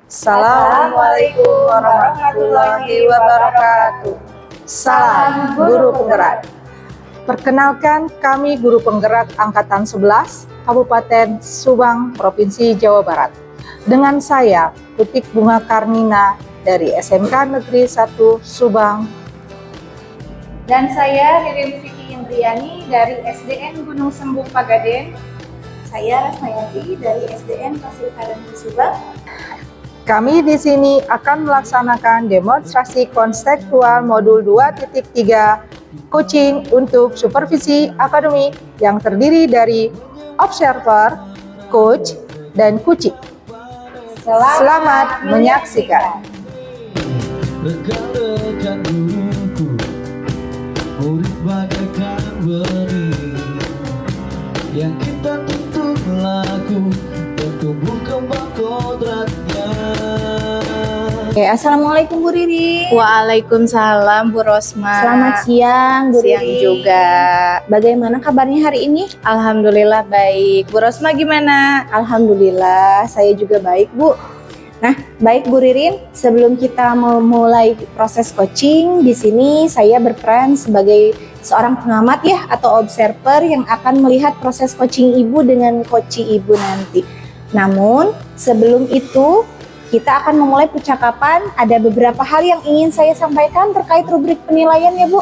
Assalamualaikum warahmatullahi wabarakatuh. Salam Guru Penggerak. Perkenalkan, kami Guru Penggerak Angkatan 11 Kabupaten Subang, Provinsi Jawa Barat. Dengan saya, Putik Bunga Karnina dari SMK Negeri 1 Subang. Dan saya Ririn Vicky Indriani dari SDN Gunung Sembung Pagaden. Saya Rasmayati dari SDN Pasir Karangi Subang. Kami di sini akan melaksanakan demonstrasi konseptual modul 2.3 coaching untuk supervisi akademik yang terdiri dari observer, coach, dan kuci. Selamat menyaksikan. Rekan-rekan guruku, murid bagaikan benih yang kita tuntut melaku dan tumbuh kembang kodratnya. Assalamualaikum Bu Riri. Waalaikumsalam Bu Rosma. Selamat siang Bu Siang Riri. juga. Bagaimana kabarnya hari ini? Alhamdulillah baik. Bu Rosma gimana? Alhamdulillah, saya juga baik Bu. Nah, baik Bu Ririn, sebelum kita memulai proses coaching, di sini saya berperan sebagai seorang pengamat ya atau observer yang akan melihat proses coaching Ibu dengan coaching Ibu nanti. Namun, sebelum itu kita akan memulai percakapan. Ada beberapa hal yang ingin saya sampaikan terkait rubrik penilaian ya Bu,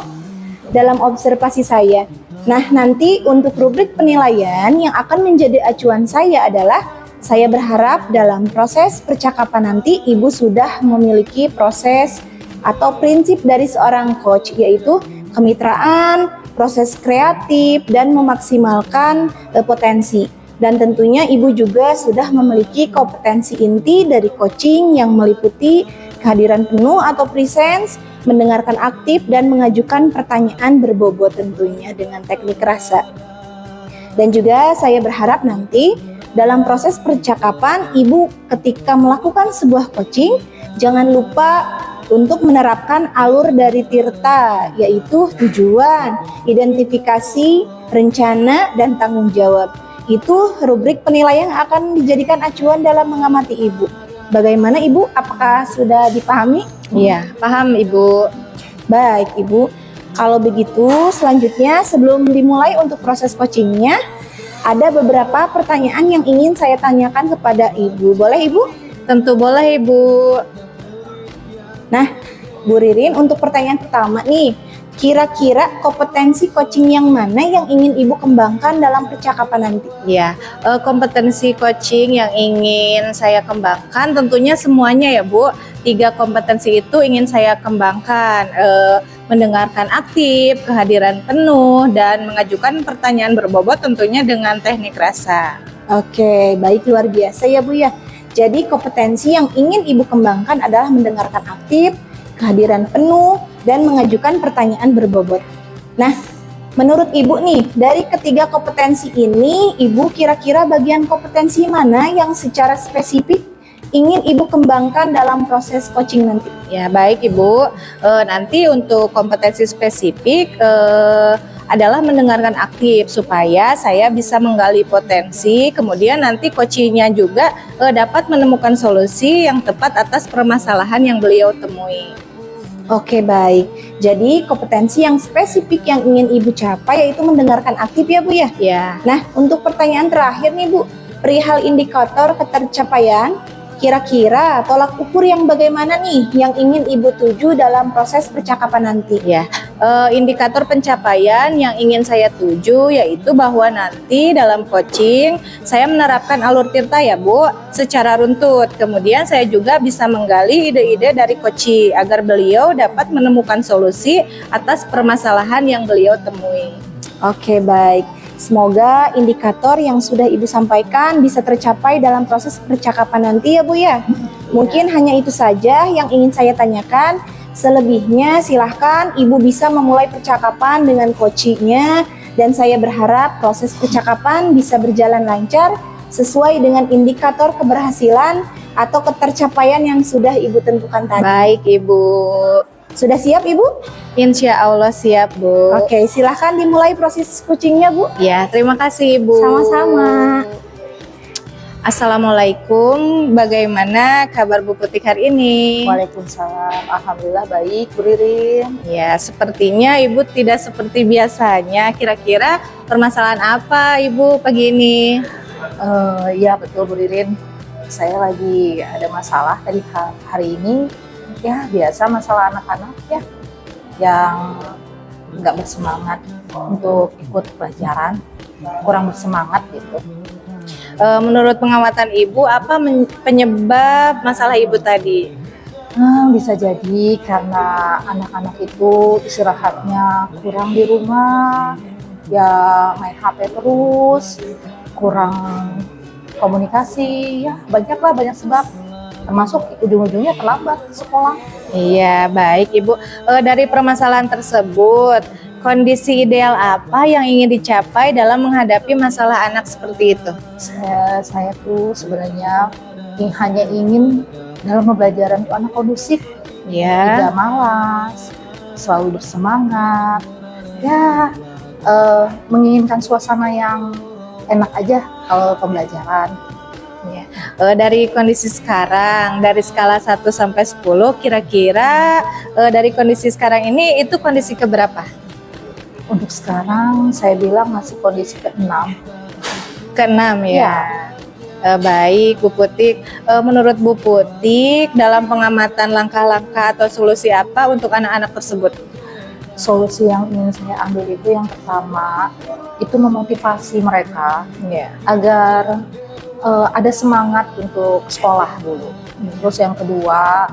dalam observasi saya. Nah, nanti untuk rubrik penilaian yang akan menjadi acuan saya adalah saya berharap dalam proses percakapan nanti Ibu sudah memiliki proses atau prinsip dari seorang coach, yaitu kemitraan, proses kreatif, dan memaksimalkan potensi. Dan tentunya Ibu juga sudah memiliki kompetensi inti dari coaching yang meliputi kehadiran penuh atau presence, mendengarkan aktif, dan mengajukan pertanyaan berbobot tentunya dengan teknik rasa. Dan juga saya berharap nanti dalam proses percakapan Ibu ketika melakukan sebuah coaching, jangan lupa untuk menerapkan alur dari Tirta, yaitu tujuan, identifikasi, rencana, dan tanggung jawab. Itu rubrik penilaian akan dijadikan acuan dalam mengamati Ibu. Bagaimana Ibu? Apakah sudah dipahami? Iya, paham Ibu. Baik Ibu, kalau begitu selanjutnya sebelum dimulai untuk proses coachingnya, ada beberapa pertanyaan yang ingin saya tanyakan kepada Ibu. Boleh Ibu? Tentu boleh Ibu. Nah, Bu Ririn, untuk pertanyaan pertama nih, kira-kira kompetensi coaching yang mana yang ingin Ibu kembangkan dalam percakapan nanti? Ya, kompetensi coaching yang ingin saya kembangkan tentunya semuanya ya Bu. 3 kompetensi itu ingin saya kembangkan, mendengarkan aktif, kehadiran penuh, dan mengajukan pertanyaan berbobot tentunya dengan teknik rasa. Oke, baik, luar biasa ya Bu ya. Jadi kompetensi yang ingin Ibu kembangkan adalah mendengarkan aktif, kehadiran penuh, dan mengajukan pertanyaan berbobot. Nah, menurut Ibu nih, dari ketiga kompetensi ini, Ibu kira-kira bagian kompetensi mana yang secara spesifik ingin Ibu kembangkan dalam proses coaching nanti? Ya, baik Ibu. Nanti untuk kompetensi spesifik adalah mendengarkan aktif supaya saya bisa menggali potensi, kemudian nanti coachingnya juga dapat menemukan solusi yang tepat atas permasalahan yang beliau temui. Oke, baik. Jadi kompetensi yang spesifik yang ingin Ibu capai yaitu mendengarkan aktif ya Bu ya? Ya. Nah, untuk pertanyaan terakhir nih Bu, perihal indikator ketercapaian, kira-kira tolak ukur yang bagaimana nih yang ingin Ibu tuju dalam proses percakapan nanti? Ya, indikator pencapaian yang ingin saya tuju yaitu bahwa nanti dalam coaching saya menerapkan alur Tirta ya Bu secara runtut. Kemudian saya juga bisa menggali ide-ide dari coaching agar beliau dapat menemukan solusi atas permasalahan yang beliau temui. Oke, baik. Semoga indikator yang sudah Ibu sampaikan bisa tercapai dalam proses percakapan nanti ya Bu ya. Mungkin hanya itu saja yang ingin saya tanyakan. Selebihnya silahkan Ibu bisa memulai percakapan dengan coachingnya. Dan saya berharap proses percakapan bisa berjalan lancar sesuai dengan indikator keberhasilan atau ketercapaian yang sudah Ibu tentukan tadi. Baik Ibu. Sudah siap Ibu? Insya Allah siap Bu. Oke, silahkan dimulai proses coachingnya Bu. Ya, terima kasih Ibu. Sama-sama. Assalamualaikum, bagaimana kabar Bu Putik hari ini? Waalaikumsalam. Alhamdulillah baik, Bu Ririn. Ya, sepertinya Ibu tidak seperti biasanya. Kira-kira permasalahan apa Ibu pagi ini? Ya betul Bu Ririn. Saya lagi ada masalah tadi hari ini. Ya biasa masalah anak-anak ya yang nggak bersemangat untuk ikut pelajaran, kurang bersemangat gitu. Menurut pengamatan Ibu, apa penyebab masalah Ibu tadi? Bisa jadi karena anak-anak itu istirahatnya kurang di rumah, ya main HP terus, kurang komunikasi, ya banyak sebab, termasuk ujung-ujungnya terlambat ke sekolah. Iya, baik Ibu. Dari permasalahan tersebut, kondisi ideal apa yang ingin dicapai dalam menghadapi masalah anak seperti itu? Saya tuh sebenarnya hanya ingin dalam pembelajaran itu anak kondusif, Ya. tidak malas, selalu bersemangat, ya menginginkan suasana yang enak aja kalau pembelajaran. Dari kondisi sekarang, dari skala 1 sampai 10, kira-kira dari kondisi sekarang ini itu kondisi keberapa? Untuk sekarang saya bilang masih kondisi ke-6. Ke-6 ya. Baik Bu Putik, menurut Bu Putik dalam pengamatan langkah-langkah atau solusi apa untuk anak-anak tersebut? Solusi yang ingin saya ambil itu yang pertama itu memotivasi mereka agar ada semangat untuk sekolah dulu. Terus yang kedua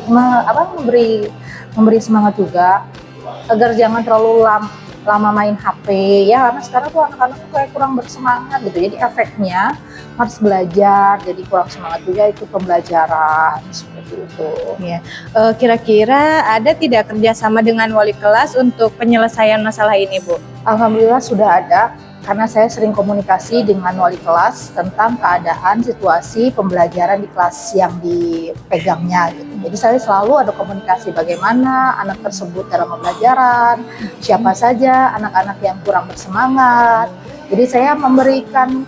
memberi semangat juga agar jangan terlalu lama main HP ya, karena sekarang tuh anak-anak tuh kayak kurang bersemangat gitu. Jadi efeknya harus belajar, jadi kurang semangat juga itu pembelajaran seperti itu. Kira-kira ada tidak kerjasama dengan wali kelas untuk penyelesaian masalah ini, Bu? Alhamdulillah sudah ada, karena saya sering komunikasi dengan wali kelas tentang keadaan situasi pembelajaran di kelas yang dipegangnya gitu. Jadi saya selalu ada komunikasi bagaimana anak tersebut dalam pembelajaran, siapa saja anak-anak yang kurang bersemangat. Jadi saya memberikan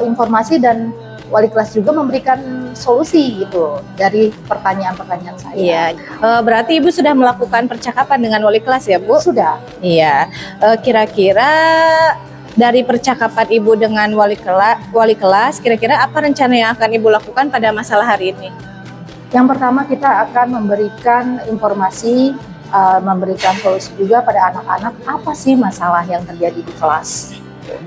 informasi dan wali kelas juga memberikan solusi gitu dari pertanyaan-pertanyaan saya. Iya, berarti Ibu sudah melakukan percakapan dengan wali kelas ya, Bu? Sudah. Iya, kira-kira dari percakapan Ibu dengan wali kelas, kira-kira apa rencana yang akan Ibu lakukan pada masalah hari ini? Yang pertama kita akan memberikan informasi, memberikan solusi juga pada anak-anak apa sih masalah yang terjadi di kelas.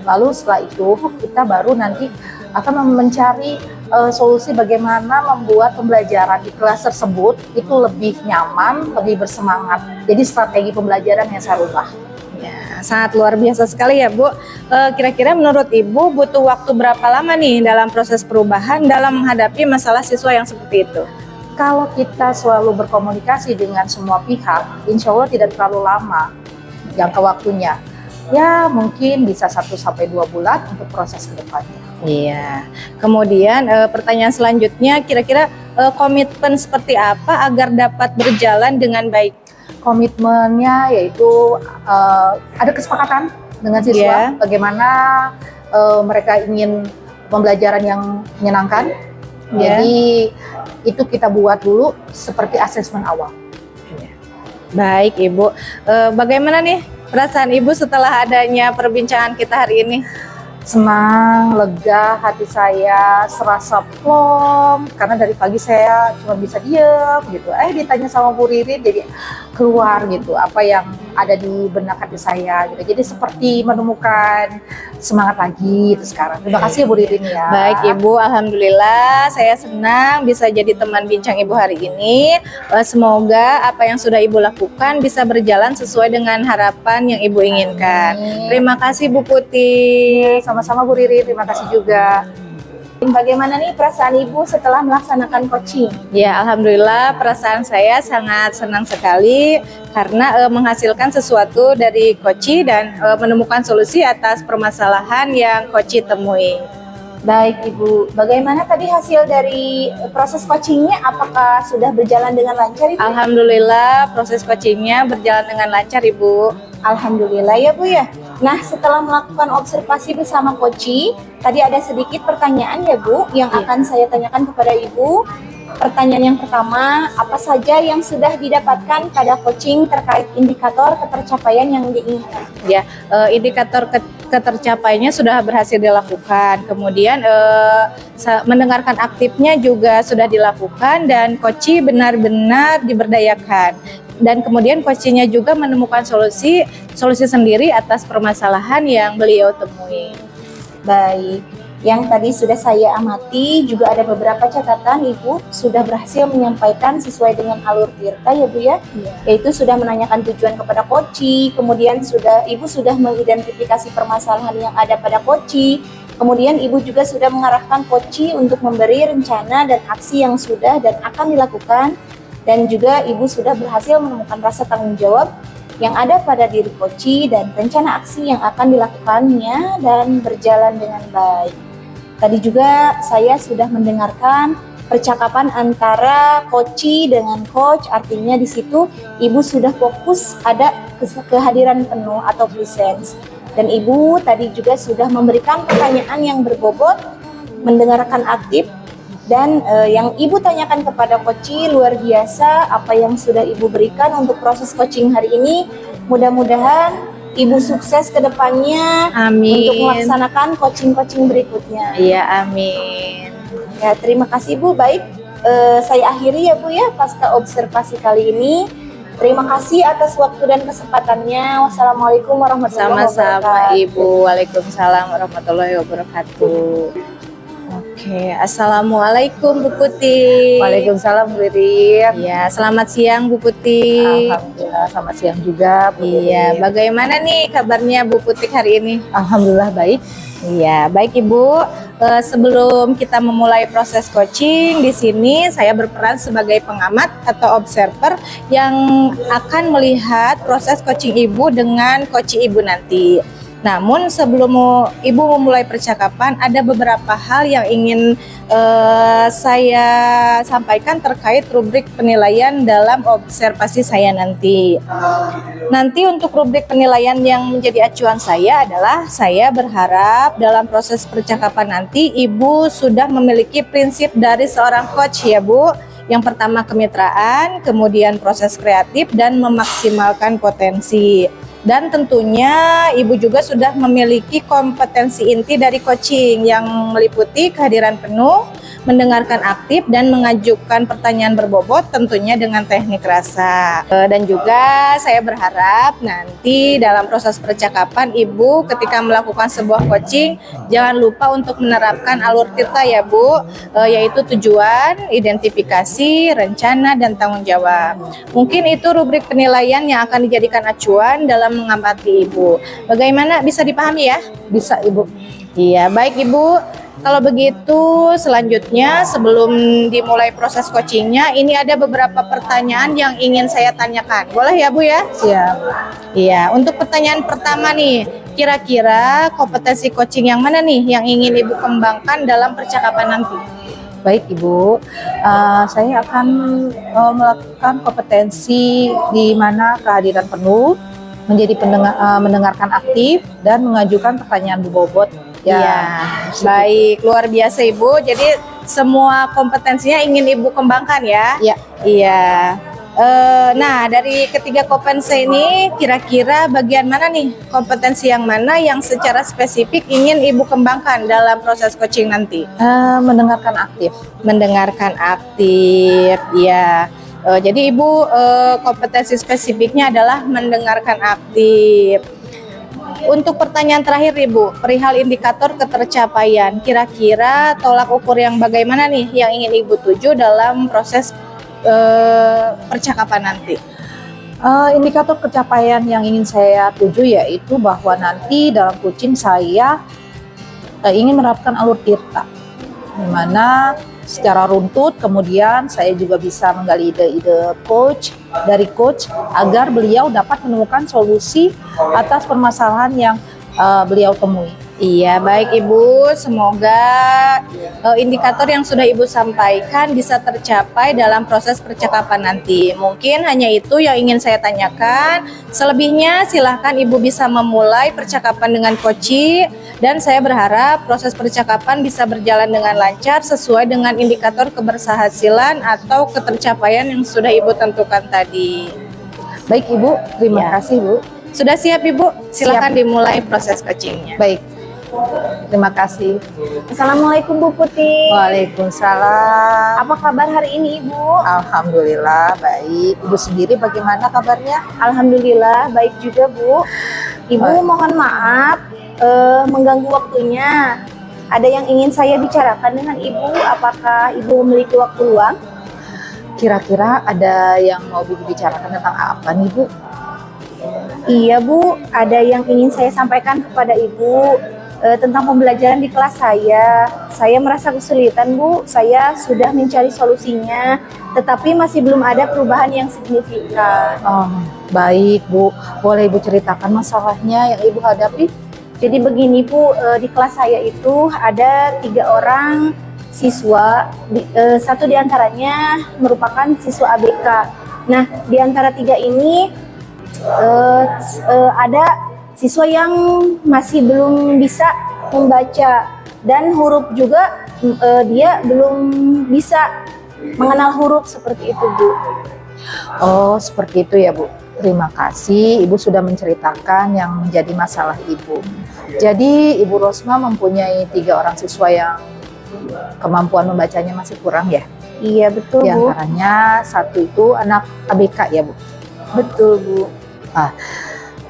Lalu setelah itu kita baru nanti akan mencari solusi bagaimana membuat pembelajaran di kelas tersebut itu lebih nyaman, lebih bersemangat. Jadi strategi pembelajaran yang saya ubah. Sangat luar biasa sekali ya Bu. Kira-kira menurut Ibu butuh waktu berapa lama nih dalam proses perubahan dalam menghadapi masalah siswa yang seperti itu? Kalau kita selalu berkomunikasi dengan semua pihak, insya Allah tidak terlalu lama jangka waktunya. Ya mungkin bisa 1-2 bulan untuk proses ke depannya. Iya. Kemudian pertanyaan selanjutnya, kira-kira komitmen seperti apa agar dapat berjalan dengan baik? Komitmennya yaitu ada kesepakatan dengan siswa bagaimana mereka ingin pembelajaran yang menyenangkan. Jadi itu kita buat dulu seperti asesmen awal. Baik Ibu, bagaimana nih perasaan Ibu setelah adanya perbincangan kita hari ini? Senang, lega, hati saya serasa plong karena dari pagi saya cuma bisa diem gitu. Ditanya sama Bu Ririn jadi keluar gitu apa yang ada di benak hati saya gitu. Jadi seperti menemukan semangat lagi itu sekarang. Terima kasih Bu Ririn ya. Baik Ibu, alhamdulillah saya senang bisa jadi teman bincang Ibu hari ini. Semoga apa yang sudah Ibu lakukan bisa berjalan sesuai dengan harapan yang Ibu inginkan. Amin. Terima kasih Bu Putik. Sama-sama Bu Ririn, terima kasih juga. Bagaimana nih perasaan Ibu setelah melaksanakan coaching? Ya, alhamdulillah perasaan saya sangat senang sekali karena menghasilkan sesuatu dari Koci dan menemukan solusi atas permasalahan yang Koci temui. Baik Ibu, bagaimana tadi hasil dari proses coachingnya? Apakah sudah berjalan dengan lancar Ibu? Alhamdulillah proses coachingnya berjalan dengan lancar Ibu. Alhamdulillah ya Bu ya. Nah, setelah melakukan observasi bersama Koci, tadi ada sedikit pertanyaan ya Bu, yang akan saya tanyakan kepada Ibu. Pertanyaan yang pertama, apa saja yang sudah didapatkan pada coaching terkait indikator ketercapaian yang diinginkan? Ya, indikator ketercapaiannya sudah berhasil dilakukan. Kemudian mendengarkan aktifnya juga sudah dilakukan dan Koci benar-benar diberdayakan. Dan kemudian coachnya juga menemukan solusi sendiri atas permasalahan yang beliau temui. Baik, yang tadi sudah saya amati juga ada beberapa catatan Ibu sudah berhasil menyampaikan sesuai dengan alur Tirta ya Bu ya, yaitu sudah menanyakan tujuan kepada Koci, kemudian Ibu sudah mengidentifikasi permasalahan yang ada pada Koci, kemudian Ibu juga sudah mengarahkan Koci untuk memberi rencana dan aksi yang sudah dan akan dilakukan, dan juga Ibu sudah berhasil menemukan rasa tanggung jawab yang ada pada diri Koci dan rencana aksi yang akan dilakukannya dan berjalan dengan baik. Tadi juga saya sudah mendengarkan percakapan antara Koci dengan coach, artinya di situ Ibu sudah fokus ada kehadiran penuh atau presence. Dan Ibu tadi juga sudah memberikan pertanyaan yang berbobot, mendengarkan aktif, dan yang Ibu tanyakan kepada Koci luar biasa apa yang sudah Ibu berikan untuk proses coaching hari ini. Mudah-mudahan Ibu sukses ke depannya. Amin. Untuk melaksanakan coaching-coaching berikutnya. Iya, amin. Ya, terima kasih Bu. Baik, saya akhiri ya Bu ya pasca observasi kali ini. Terima kasih atas waktu dan kesempatannya. Wassalamualaikum warahmatullahi wabarakatuh. Sama-sama Ibu. Waalaikumsalam warahmatullahi wabarakatuh. Oke, assalamualaikum Bu Putih. Waalaikumsalam Bu Ririn. Ya, selamat siang Bu Putih. Alhamdulillah, selamat siang juga Bu Iya, Ririn. bagaimana nih kabarnya Bu Putih hari ini? Alhamdulillah baik. Iya, baik Ibu. Sebelum kita memulai proses coaching, di sini saya berperan sebagai pengamat atau observer yang akan melihat proses coaching Ibu dengan coach Ibu nanti. Namun sebelum Ibu memulai percakapan, ada beberapa hal yang ingin saya sampaikan terkait rubrik penilaian dalam observasi saya nanti. Nanti untuk rubrik penilaian yang menjadi acuan saya adalah saya berharap dalam proses percakapan nanti Ibu sudah memiliki prinsip dari seorang coach ya Bu. Yang pertama kemitraan, kemudian proses kreatif dan memaksimalkan potensi. Dan tentunya Ibu juga sudah memiliki kompetensi inti dari coaching yang meliputi kehadiran penuh, mendengarkan aktif, dan mengajukan pertanyaan berbobot tentunya dengan teknik rasa. Dan juga saya berharap nanti dalam proses percakapan Ibu ketika melakukan sebuah coaching jangan lupa untuk menerapkan alur Tirta ya Bu, yaitu tujuan, identifikasi, rencana, dan tanggung jawab. Mungkin itu rubrik penilaian yang akan dijadikan acuan dalam mengamati Ibu. Bagaimana, bisa dipahami ya? Bisa Ibu. Iya, baik Ibu. Kalau begitu selanjutnya sebelum dimulai proses coachingnya, ini ada beberapa pertanyaan yang ingin saya tanyakan. Boleh ya Bu ya? Siap. Iya, untuk pertanyaan pertama nih, kira-kira kompetensi coaching yang mana nih yang ingin Ibu kembangkan dalam percakapan nanti? Baik Ibu, saya akan melakukan kompetensi di mana kehadiran penuh, menjadi mendengarkan aktif, dan mengajukan pertanyaan berbobot. Ya, baik, luar biasa Ibu. Jadi semua kompetensinya ingin Ibu kembangkan ya? Ya. Iya. Nah, dari ketiga kompetensi ini kira-kira bagian mana nih, kompetensi yang mana yang secara spesifik ingin Ibu kembangkan dalam proses coaching nanti? Mendengarkan aktif. Mendengarkan aktif, ya. Jadi Ibu kompetensi spesifiknya adalah mendengarkan aktif. Untuk pertanyaan terakhir Ibu, perihal indikator ketercapaian, kira-kira tolak ukur yang bagaimana nih yang ingin Ibu tuju dalam proses percakapan nanti? Indikator pencapaian yang ingin saya tuju yaitu bahwa nanti dalam coaching saya ingin menerapkan alur Tirta, di mana secara runtut kemudian saya juga bisa menggali ide-ide dari coach agar beliau dapat menemukan solusi atas permasalahan yang beliau temui. Iya, baik Ibu. Semoga indikator yang sudah Ibu sampaikan bisa tercapai dalam proses percakapan nanti. Mungkin hanya itu yang ingin saya tanyakan. Selebihnya silahkan Ibu bisa memulai percakapan dengan Koci, dan saya berharap proses percakapan bisa berjalan dengan lancar sesuai dengan indikator keberhasilan atau ketercapaian yang sudah Ibu tentukan tadi. Baik Ibu, terima Ya. kasih Bu. Sudah siap Ibu? Silahkan dimulai proses coachingnya. Baik, terima kasih. Assalamualaikum Bu Putih. Waalaikumsalam. Apa kabar hari ini Ibu? Alhamdulillah baik. Ibu sendiri bagaimana kabarnya? Alhamdulillah baik juga Bu. Ibu Baik. mohon maaf mengganggu waktunya. Ada yang ingin saya bicarakan dengan Ibu. Apakah Ibu memiliki waktu luang? Kira-kira ada yang mau Bibi bicarakan tentang apa nih Bu? Iya Bu, ada yang ingin saya sampaikan kepada Ibu tentang pembelajaran di kelas saya. Saya merasa kesulitan Bu, saya sudah mencari solusinya, tetapi masih belum ada perubahan yang signifikan. Oh, baik Bu. Boleh Ibu ceritakan masalahnya yang Ibu hadapi? Jadi begini Bu, di kelas saya itu ada 3 orang siswa, satu diantaranya merupakan siswa ABK. Nah, di antara 3 ini ada siswa yang masih belum bisa membaca dan huruf juga dia belum bisa mengenal huruf seperti itu Bu. Oh, seperti itu ya Bu. Terima kasih Ibu sudah menceritakan yang menjadi masalah Ibu. Jadi Ibu Rosma mempunyai 3 orang siswa yang kemampuan membacanya masih kurang ya? Iya betul Di Bu. antaranya satu itu anak ABK ya Bu? Betul Bu.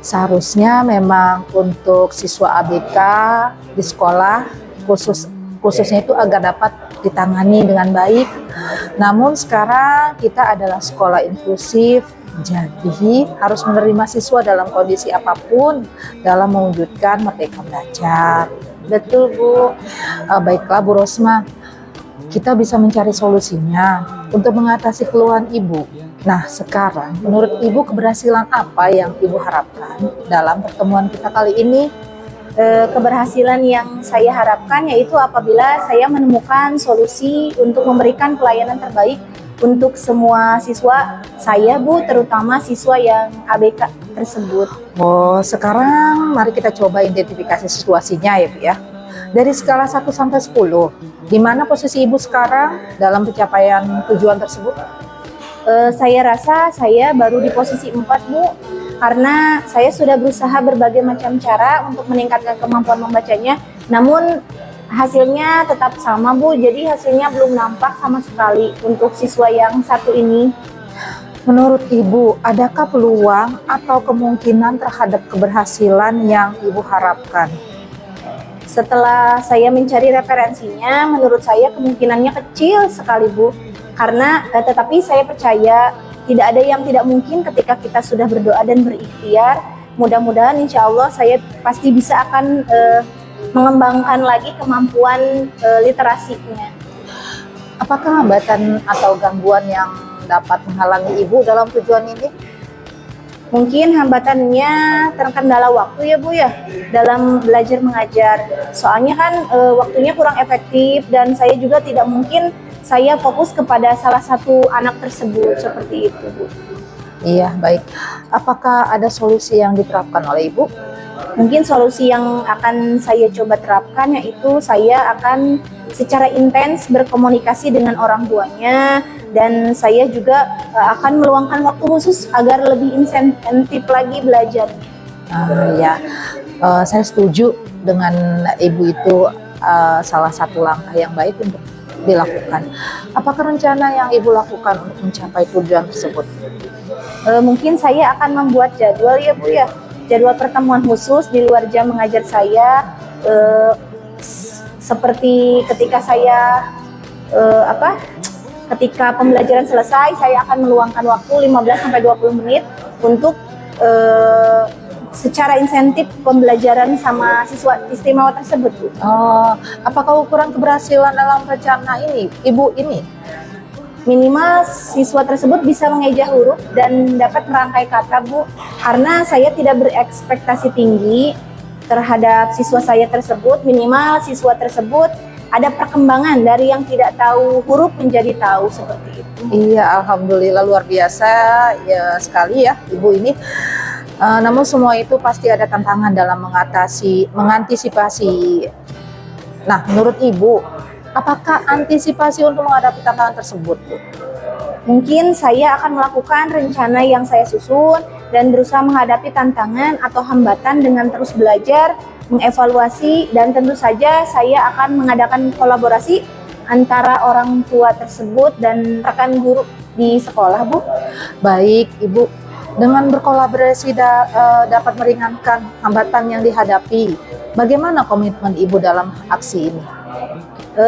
Seharusnya memang untuk siswa ABK di sekolah khususnya itu agar dapat ditangani dengan baik. Namun sekarang kita adalah sekolah inklusif, jadi harus menerima siswa dalam kondisi apapun dalam mewujudkan merdeka belajar. Betul Bu. Baiklah Bu Rosma, kita bisa mencari solusinya untuk mengatasi keluhan Ibu. Nah, sekarang menurut Ibu keberhasilan apa yang Ibu harapkan dalam pertemuan kita kali ini? Keberhasilan yang saya harapkan yaitu apabila saya menemukan solusi untuk memberikan pelayanan terbaik untuk semua siswa saya Bu, terutama siswa yang ABK tersebut. Oh, sekarang mari kita coba identifikasi situasinya ya Bu ya. Dari skala 1 sampai 10, di mana posisi Ibu sekarang dalam pencapaian tujuan tersebut? Saya rasa saya baru di posisi 4 Bu, karena saya sudah berusaha berbagai macam cara untuk meningkatkan kemampuan membacanya, namun hasilnya tetap sama Bu, jadi hasilnya belum nampak sama sekali untuk siswa yang satu ini. Menurut Ibu, adakah peluang atau kemungkinan terhadap keberhasilan yang Ibu harapkan? Setelah saya mencari referensinya, menurut saya kemungkinannya kecil sekali Bu, karena tetapi saya percaya tidak ada yang tidak mungkin ketika kita sudah berdoa dan berikhtiar. Mudah-mudahan insya Allah saya pasti bisa akan mengembangkan lagi kemampuan literasinya. Apakah hambatan atau gangguan yang dapat menghalangi Ibu dalam tujuan ini? Mungkin hambatannya terkendala waktu ya Bu ya, dalam belajar mengajar. Soalnya kan waktunya kurang efektif dan saya juga tidak mungkin saya fokus kepada salah satu anak tersebut seperti itu Bu. Iya, baik. Apakah ada solusi yang diterapkan oleh Ibu? Mungkin solusi yang akan saya coba terapkan yaitu saya akan secara intens berkomunikasi dengan orang tuanya, dan saya juga akan meluangkan waktu khusus agar lebih insentif lagi belajar. Ya, saya setuju dengan Ibu itu salah satu langkah yang baik untuk dilakukan. Apakah rencana yang Ibu lakukan untuk mencapai tujuan tersebut? Mungkin saya akan membuat jadwal ya Bu ya, jadwal pertemuan khusus di luar jam mengajar saya, seperti ketika saya ketika pembelajaran selesai saya akan meluangkan waktu 15-20 menit untuk secara insentif pembelajaran sama siswa istimewa tersebut Bu. Apakah ukuran keberhasilan dalam rencana ini Ibu ini? Minimal siswa tersebut bisa mengeja huruf dan dapat merangkai kata Bu, karena saya tidak berekspektasi tinggi, terhadap siswa saya tersebut, minimal siswa tersebut ada perkembangan dari yang tidak tahu huruf menjadi tahu seperti itu. Iya, alhamdulillah luar biasa ya sekali ya Ibu ini. Namun semua itu pasti ada tantangan dalam mengantisipasi. Nah, menurut Ibu, apakah antisipasi untuk menghadapi tantangan tersebut, Bu? Mungkin saya akan melakukan rencana yang saya susun dan berusaha menghadapi tantangan atau hambatan dengan terus belajar, mengevaluasi, dan tentu saja saya akan mengadakan kolaborasi antara orang tua tersebut dan rekan guru di sekolah, Bu. Baik, Ibu. Dengan berkolaborasi dapat meringankan hambatan yang dihadapi. Bagaimana komitmen Ibu dalam aksi ini?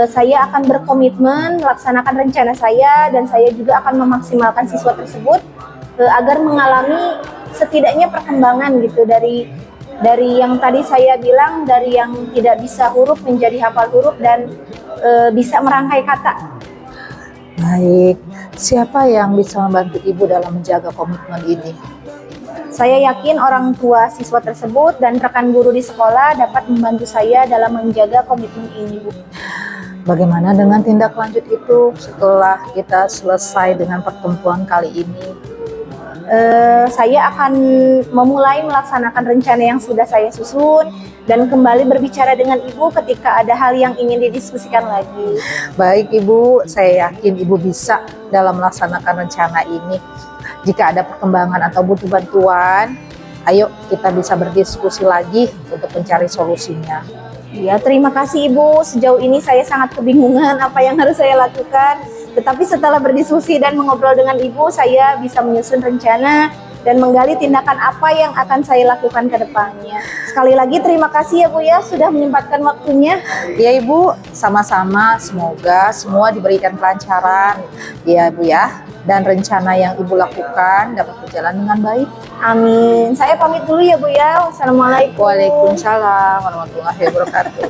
Saya akan berkomitmen melaksanakan rencana saya dan saya juga akan memaksimalkan siswa tersebut agar mengalami setidaknya perkembangan gitu dari yang tadi saya bilang, dari yang tidak bisa huruf menjadi hafal huruf dan bisa merangkai kata. Baik, siapa yang bisa membantu Ibu dalam menjaga komitmen ini? Saya yakin orang tua siswa tersebut dan rekan guru di sekolah dapat membantu saya dalam menjaga komitmen ini, Bu. Bagaimana dengan tindak lanjut itu setelah kita selesai dengan pertemuan kali ini? Saya akan memulai melaksanakan rencana yang sudah saya susun dan kembali berbicara dengan Ibu ketika ada hal yang ingin didiskusikan lagi. Baik Ibu, saya yakin Ibu bisa dalam melaksanakan rencana ini. Jika ada perkembangan atau butuh bantuan, ayo kita bisa berdiskusi lagi untuk mencari solusinya. Ya, terima kasih Ibu. Sejauh ini saya sangat kebingungan apa yang harus saya lakukan. Tetapi setelah berdiskusi dan mengobrol dengan Ibu, saya bisa menyusun rencana dan menggali tindakan apa yang akan saya lakukan ke depannya. Sekali lagi terima kasih ya Bu ya, sudah menyempatkan waktunya. Ya Ibu, sama-sama. Semoga semua diberikan kelancaran ya Bu ya. Dan rencana yang Ibu lakukan dapat berjalan dengan baik. Amin. Saya pamit dulu ya Bu ya. Wassalamualaikum. Waalaikumsalam warahmatullahi wabarakatuh.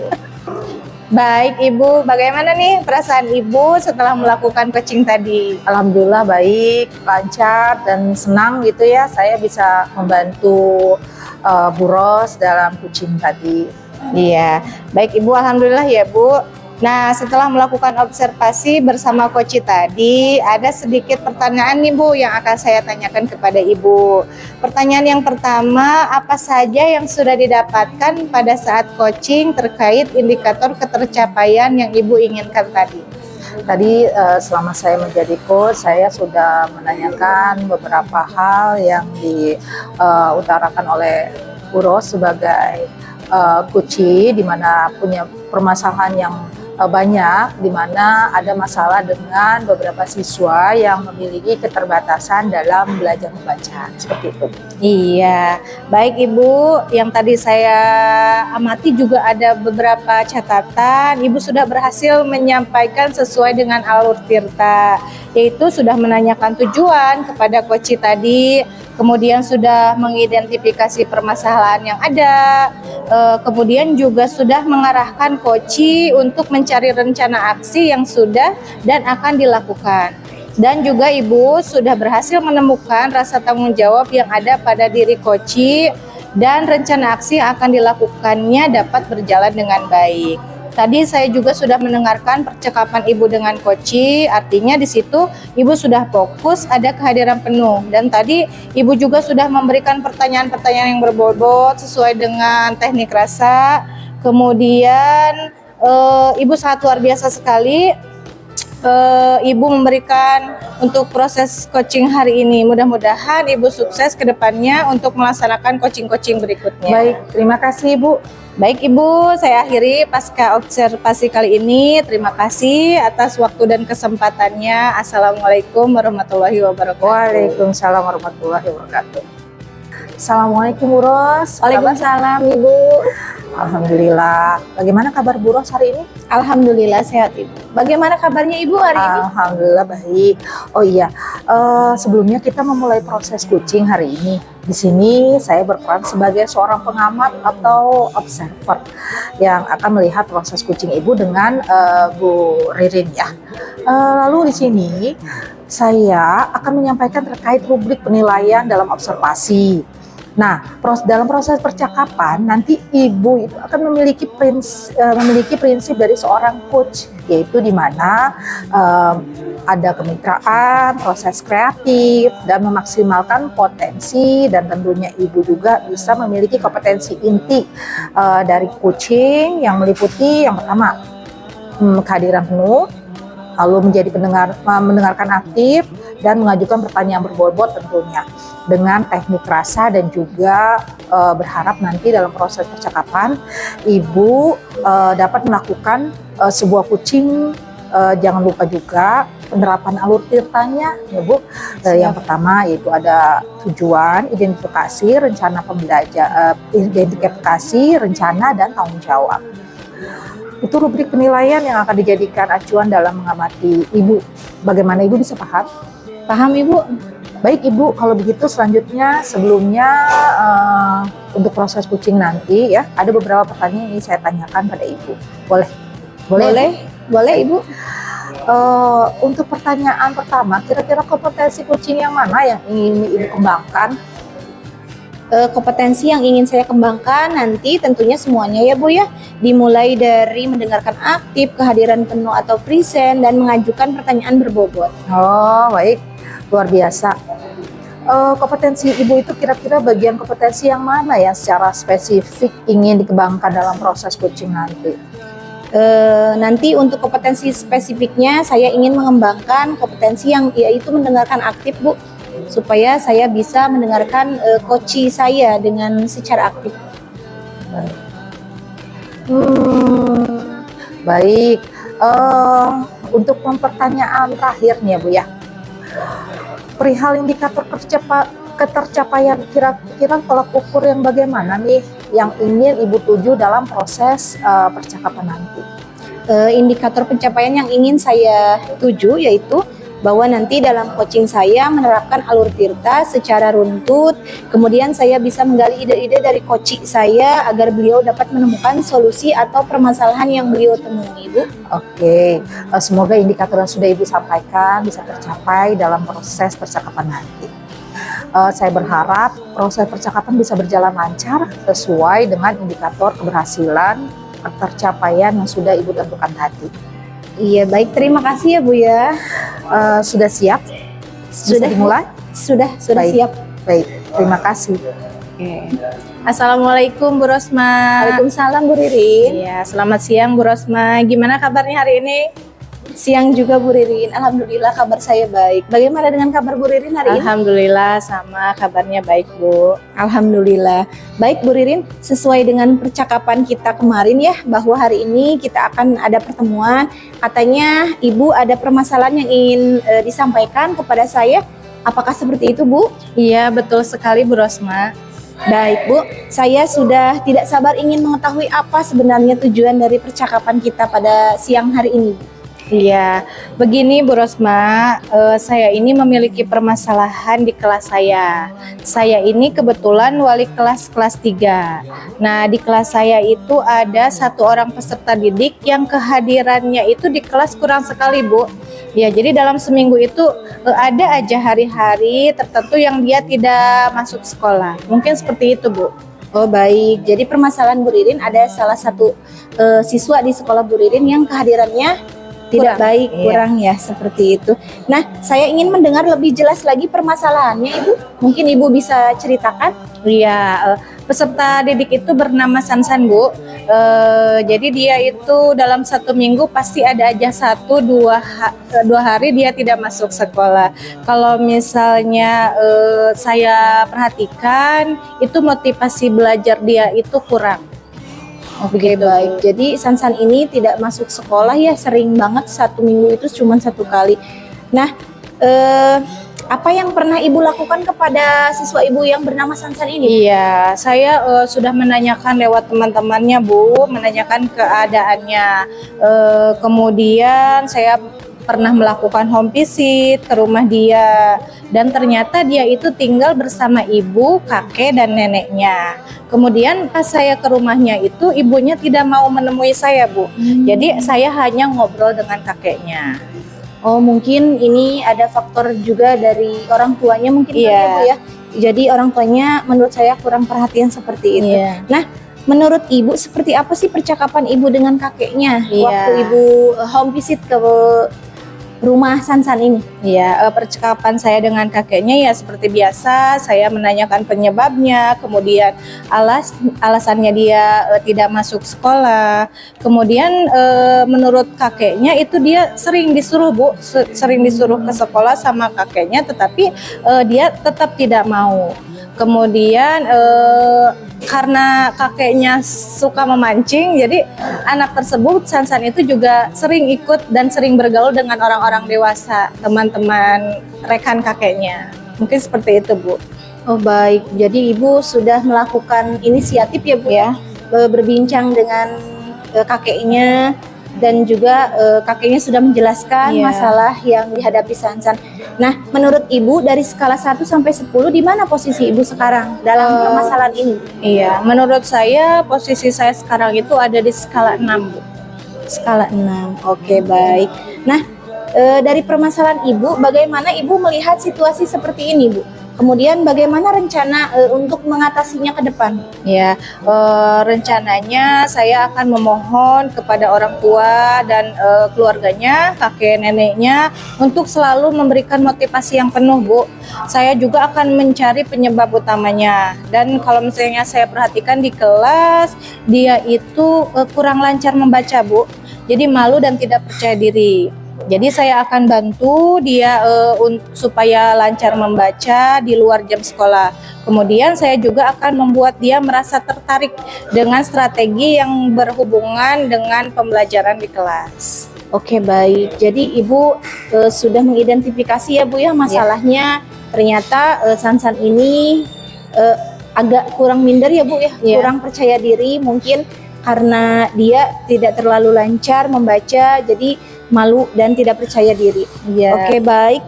Baik Ibu, bagaimana nih perasaan Ibu setelah melakukan coaching tadi? Alhamdulillah baik, lancar dan senang gitu ya. Saya bisa membantu Bu Ros dalam coaching tadi. Iya, baik Ibu, alhamdulillah ya Bu. Nah, setelah melakukan observasi bersama coach tadi, ada sedikit pertanyaan nih Bu yang akan saya tanyakan kepada Ibu. Pertanyaan yang pertama, apa saja yang sudah didapatkan pada saat coaching terkait indikator ketercapaian yang Ibu inginkan tadi? Tadi selama saya menjadi coach, saya sudah menanyakan beberapa hal yang diutarakan oleh Bu Ros sebagai coach, di mana punya permasalahan yang banyak, di mana ada masalah dengan beberapa siswa yang memiliki keterbatasan dalam belajar membaca, seperti itu. Iya, baik Ibu, yang tadi saya amati juga ada beberapa catatan. Ibu sudah berhasil menyampaikan sesuai dengan alur tirta, yaitu sudah menanyakan tujuan kepada coach tadi, kemudian sudah mengidentifikasi permasalahan yang ada, kemudian juga sudah mengarahkan coach untuk mencari rencana aksi yang sudah dan akan dilakukan. Dan juga Ibu sudah berhasil menemukan rasa tanggung jawab yang ada pada diri coach dan rencana aksi yang akan dilakukannya dapat berjalan dengan baik. Tadi saya juga sudah mendengarkan percakapan Ibu dengan coach, artinya di situ Ibu sudah fokus, ada kehadiran penuh. Dan tadi Ibu juga sudah memberikan pertanyaan-pertanyaan yang berbobot sesuai dengan teknik rasa. Kemudian Ibu sangat luar biasa sekali. Ibu memberikan untuk proses coaching hari ini. Mudah-mudahan Ibu sukses ke depannya untuk melaksanakan coaching-coaching berikutnya. Baik, terima kasih Ibu. Baik Ibu, saya akhiri pasca observasi kali ini. Terima kasih atas waktu dan kesempatannya. Assalamualaikum warahmatullahi wabarakatuh. Waalaikumsalam warahmatullahi wabarakatuh. Assalamualaikum Bu Ros. Waalaikumsalam Ibu. Alhamdulillah. Bagaimana kabar Bu Ros hari ini? Alhamdulillah sehat Ibu. Bagaimana kabarnya Ibu hari ini? Alhamdulillah baik. Oh iya, sebelumnya kita memulai proses coaching hari ini. Di sini saya berperan sebagai seorang pengamat atau observer yang akan melihat proses coaching Ibu dengan Bu Ririn ya. Lalu di sini saya akan menyampaikan terkait rubrik penilaian dalam observasi. Nah, dalam proses percakapan nanti ibu itu akan memiliki prinsip dari seorang coach, yaitu di mana ada kemitraan, proses kreatif, dan memaksimalkan potensi, dan tentunya ibu juga bisa memiliki kompetensi inti dari coaching yang meliputi yang pertama kehadiran penuh, lalu menjadi mendengarkan aktif dan mengajukan pertanyaan berbobot tentunya dengan teknik rasa, dan juga berharap nanti dalam proses percakapan ibu dapat melakukan sebuah coaching. Jangan lupa juga penerapan alur tirtanya ya Bu. Yang pertama yaitu ada tujuan, identifikasi, rencana identifikasi, rencana, dan tanggung jawab. Itu rubrik penilaian yang akan dijadikan acuan dalam mengamati ibu. Bagaimana ibu bisa paham? Paham Ibu? Baik Ibu, kalau begitu selanjutnya sebelumnya untuk proses coaching nanti ya, ada beberapa pertanyaan yang ingin saya tanyakan pada Ibu. Boleh? Boleh Ibu. Untuk pertanyaan pertama, kira-kira kompetensi coaching yang mana yang ingin Ibu kembangkan? Kompetensi yang ingin saya kembangkan nanti tentunya semuanya ya Bu ya, dimulai dari mendengarkan aktif, kehadiran penuh atau present, dan mengajukan pertanyaan berbobot. Oh baik, luar biasa. Kompetensi Ibu itu kira-kira bagian kompetensi yang mana yang secara spesifik ingin dikembangkan dalam proses coaching nanti? Nanti untuk kompetensi spesifiknya saya ingin mengembangkan kompetensi yang yaitu mendengarkan aktif Bu, supaya saya bisa mendengarkan coach saya dengan secara aktif. Baik, untuk pertanyaan terakhir nih ya Bu ya, perihal indikator ketercapaian, kira-kira tolak ukur yang bagaimana nih yang ingin Ibu tuju dalam proses percakapan nanti? Indikator pencapaian yang ingin saya tuju yaitu bahwa nanti dalam coaching saya menerapkan alur tirta secara runtut, kemudian saya bisa menggali ide-ide dari coach saya agar beliau dapat menemukan solusi atau permasalahan yang beliau temui, Bu. Oke, semoga indikator yang sudah Ibu sampaikan bisa tercapai dalam proses percakapan nanti. Saya berharap proses percakapan bisa berjalan lancar sesuai dengan indikator keberhasilan tercapaian yang sudah Ibu tentukan tadi. Iya, baik, terima kasih ya Bu ya. Sudah siap? Sudah dimulai? Sudah Baik. siap. Baik, terima kasih. Assalamualaikum Bu Rosma. Waalaikumsalam Bu Ririn. Iya, selamat siang Bu Rosma. Gimana kabarnya hari ini? Siang juga Bu Ririn. Alhamdulillah kabar saya baik. Bagaimana dengan kabar Bu Ririn hari ini? Alhamdulillah sama, kabarnya baik Bu. Alhamdulillah. Baik Bu Ririn, sesuai dengan percakapan kita kemarin ya, bahwa hari ini kita akan ada pertemuan. Katanya Ibu ada permasalahan yang ingin disampaikan kepada saya. Apakah seperti itu Bu? Iya, betul sekali Bu Rosma. Baik Bu, saya sudah tidak sabar ingin mengetahui apa sebenarnya tujuan dari percakapan kita pada siang hari ini. Iya, begini Bu Rosma, saya ini memiliki permasalahan di kelas saya. Saya ini kebetulan wali kelas 3. Nah, di kelas saya itu ada satu orang peserta didik yang kehadirannya itu di kelas kurang sekali Bu. Ya, jadi dalam seminggu itu ada aja hari-hari tertentu yang dia tidak masuk sekolah. Mungkin seperti itu Bu. Oh baik, jadi permasalahan Bu Ririn ada salah satu siswa di sekolah Bu Ririn yang kehadirannya tidak baik, kurang ya, seperti itu. Nah, saya ingin mendengar lebih jelas lagi permasalahannya Ibu. Mungkin Ibu bisa ceritakan? Iya, peserta didik itu bernama Sansan Bu. Jadi dia itu dalam satu minggu pasti ada aja 1-2 hari dia tidak masuk sekolah. Kalau misalnya saya perhatikan itu motivasi belajar dia itu kurang. Oke, baik. Jadi Sansan ini tidak masuk sekolah ya, sering banget, satu minggu itu cuma 1 kali. Nah, apa yang pernah Ibu lakukan kepada siswa Ibu yang bernama Sansan ini? Iya, saya sudah menanyakan lewat teman-temannya Bu, menanyakan keadaannya. Kemudian saya pernah melakukan home visit ke rumah dia, dan ternyata dia itu tinggal bersama ibu, kakek, dan neneknya. Kemudian pas saya ke rumahnya itu ibunya tidak mau menemui saya Bu. Jadi saya hanya ngobrol dengan kakeknya. Oh, mungkin ini ada faktor juga dari orang tuanya mungkin Iya. kan ya Bu ya. Jadi orang tuanya menurut saya kurang perhatian seperti itu. Iya. Nah, menurut ibu seperti apa sih percakapan ibu dengan kakeknya Iya. waktu ibu home visit ke rumah Sansan ini? Ya, percakapan saya dengan kakeknya ya seperti biasa, saya menanyakan penyebabnya, kemudian alasannya dia tidak masuk sekolah. Kemudian menurut kakeknya itu dia sering disuruh sering disuruh ke sekolah sama kakeknya, tetapi dia tetap tidak mau. Kemudian karena kakeknya suka memancing, jadi anak tersebut Sansan itu juga sering ikut dan sering bergaul dengan orang-orang dewasa, teman-teman rekan kakeknya. Mungkin seperti itu, Bu. Oh baik, jadi ibu sudah melakukan inisiatif ya Bu ya, berbincang dengan kakeknya dan juga kakeknya sudah menjelaskan Iya. masalah yang dihadapi Sansan. Nah, menurut ibu dari skala 1 sampai 10 di mana posisi ibu sekarang dalam permasalahan ini? Iya, menurut saya posisi saya sekarang itu ada di skala 6, Bu. Skala 6. Oke, baik. Nah, dari permasalahan ibu, bagaimana ibu melihat situasi seperti ini, Bu? Kemudian bagaimana rencana untuk mengatasinya ke depan? Ya, rencananya saya akan memohon kepada orang tua dan keluarganya, kakek neneknya untuk selalu memberikan motivasi yang penuh, Bu. Saya juga akan mencari penyebab utamanya. Dan kalau misalnya saya perhatikan di kelas, dia itu kurang lancar membaca, Bu. Jadi malu dan tidak percaya diri. Jadi saya akan bantu dia supaya lancar membaca di luar jam sekolah. Kemudian saya juga akan membuat dia merasa tertarik dengan strategi yang berhubungan dengan pembelajaran di kelas. Oke, baik. Jadi ibu sudah mengidentifikasi ya Bu ya masalahnya. Ternyata Sansan ini agak kurang minder ya Bu ya, Iya. kurang percaya diri mungkin karena dia tidak terlalu lancar membaca, jadi malu dan tidak percaya diri. Iya. Oke, baik.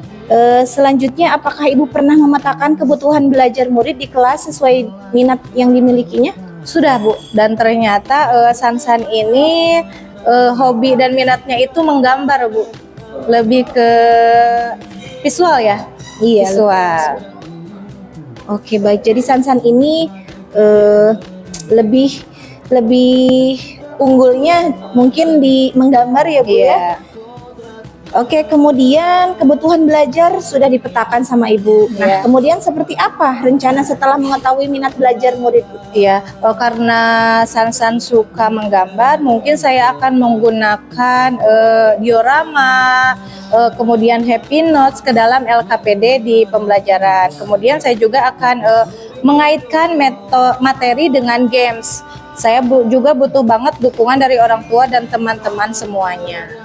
Selanjutnya, apakah ibu pernah memetakan kebutuhan belajar murid di kelas sesuai minat yang dimilikinya? Sudah, Bu. Dan ternyata Sansan ini hobi dan minatnya itu menggambar, Bu. Lebih ke visual ya. Iya. Visual. Oke, baik. Jadi Sansan ini lebih unggulnya mungkin di menggambar ya Bu ya. Iya. Oke, kemudian kebutuhan belajar sudah dipetakan sama ibu. Nah, Iya. kemudian seperti apa rencana setelah mengetahui minat belajar murid? Iya, karena Sansan suka menggambar, mungkin saya akan menggunakan diorama, kemudian happy notes ke dalam LKPD di pembelajaran. Kemudian saya juga akan mengaitkan materi dengan games. Saya juga butuh banget dukungan dari orang tua dan teman-teman semuanya.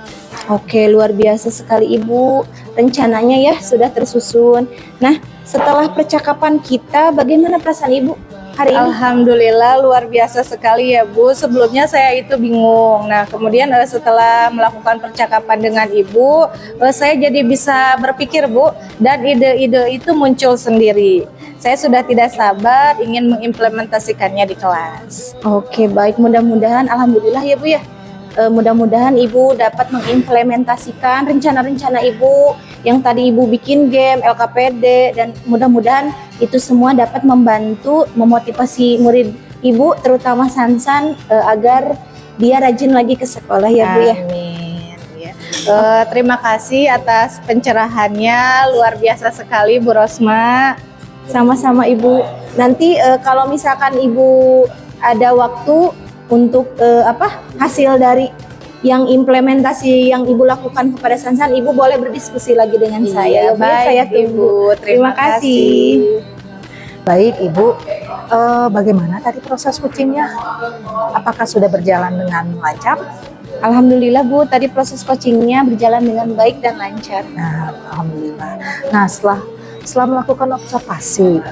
Oke, luar biasa sekali ibu. Rencananya ya sudah tersusun. Nah, setelah percakapan kita, bagaimana perasaan ibu hari ini? Alhamdulillah luar biasa sekali ya Bu. Sebelumnya saya itu bingung. Nah kemudian setelah melakukan percakapan dengan Ibu, saya jadi bisa berpikir Bu. Dan ide-ide itu muncul sendiri. Saya sudah tidak sabar ingin mengimplementasikannya di kelas. Oke, baik. Mudah-mudahan, alhamdulillah ya Bu ya. Mudah-mudahan Ibu dapat mengimplementasikan rencana-rencana Ibu yang tadi Ibu bikin game, LKPD, dan mudah-mudahan itu semua dapat membantu memotivasi murid Ibu, terutama Sansan, agar dia rajin lagi ke sekolah ya Bu ya. Amin. Ya. Terima kasih atas pencerahannya, luar biasa sekali Bu Rosma. Sama-sama Ibu. Nanti kalau misalkan Ibu ada waktu untuk hasil dari yang implementasi yang Ibu lakukan kepada Sansan, Ibu boleh berdiskusi lagi dengan saya. Ya, Bu, baik, saya tunggu. Ibu. Terima kasih. Baik Ibu, bagaimana tadi proses coachingnya? Apakah sudah berjalan dengan lancar? Alhamdulillah Bu, tadi proses coachingnya berjalan dengan baik dan lancar. Nah, alhamdulillah. Nah, setelah melakukan observasi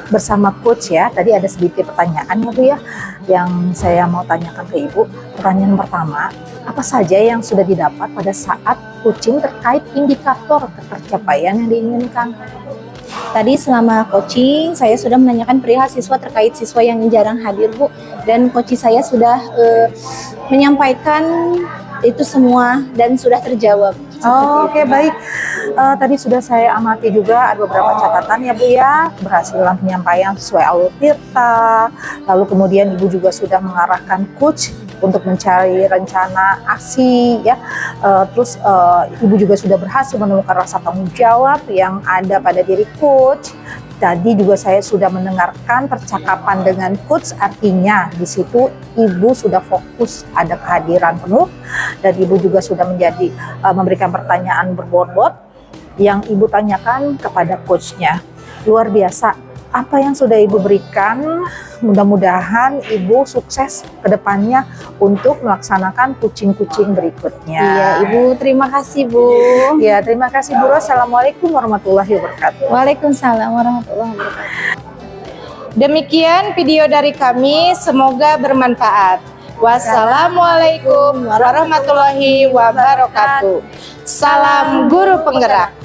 bersama coach ya, tadi ada sedikit pertanyaan ya Bu ya, yang saya mau tanyakan ke Ibu. Pertanyaan pertama, apa saja yang sudah didapat pada saat coaching terkait indikator ketercapaian yang diinginkan? Tadi selama coaching saya sudah menanyakan perihal siswa terkait siswa yang jarang hadir Bu, dan coach saya sudah menyampaikan itu semua dan sudah terjawab. Oh, oke, baik. Tadi sudah saya amati juga ada beberapa catatan ya Bu ya, keberhasilan penyampaian sesuai alur tirta. Lalu kemudian Ibu juga sudah mengarahkan coach untuk mencari rencana aksi ya. Terus Ibu juga sudah berhasil menemukan rasa tanggung jawab yang ada pada diri coach. Tadi juga saya sudah mendengarkan percakapan dengan coach, artinya di situ Ibu sudah fokus, ada kehadiran penuh, dan Ibu juga sudah memberikan pertanyaan berbobot yang Ibu tanyakan kepada coachnya. Luar biasa apa yang sudah Ibu berikan. Mudah-mudahan Ibu sukses ke depannya untuk melaksanakan kucing-kucing berikutnya. Iya, Ibu, terima kasih, Bu. Ya, terima kasih Bu Ros. Assalamualaikum warahmatullahi wabarakatuh. Waalaikumsalam warahmatullahi wabarakatuh. Demikian video dari kami, semoga bermanfaat. Wassalamualaikum warahmatullahi wabarakatuh. Salam guru penggerak.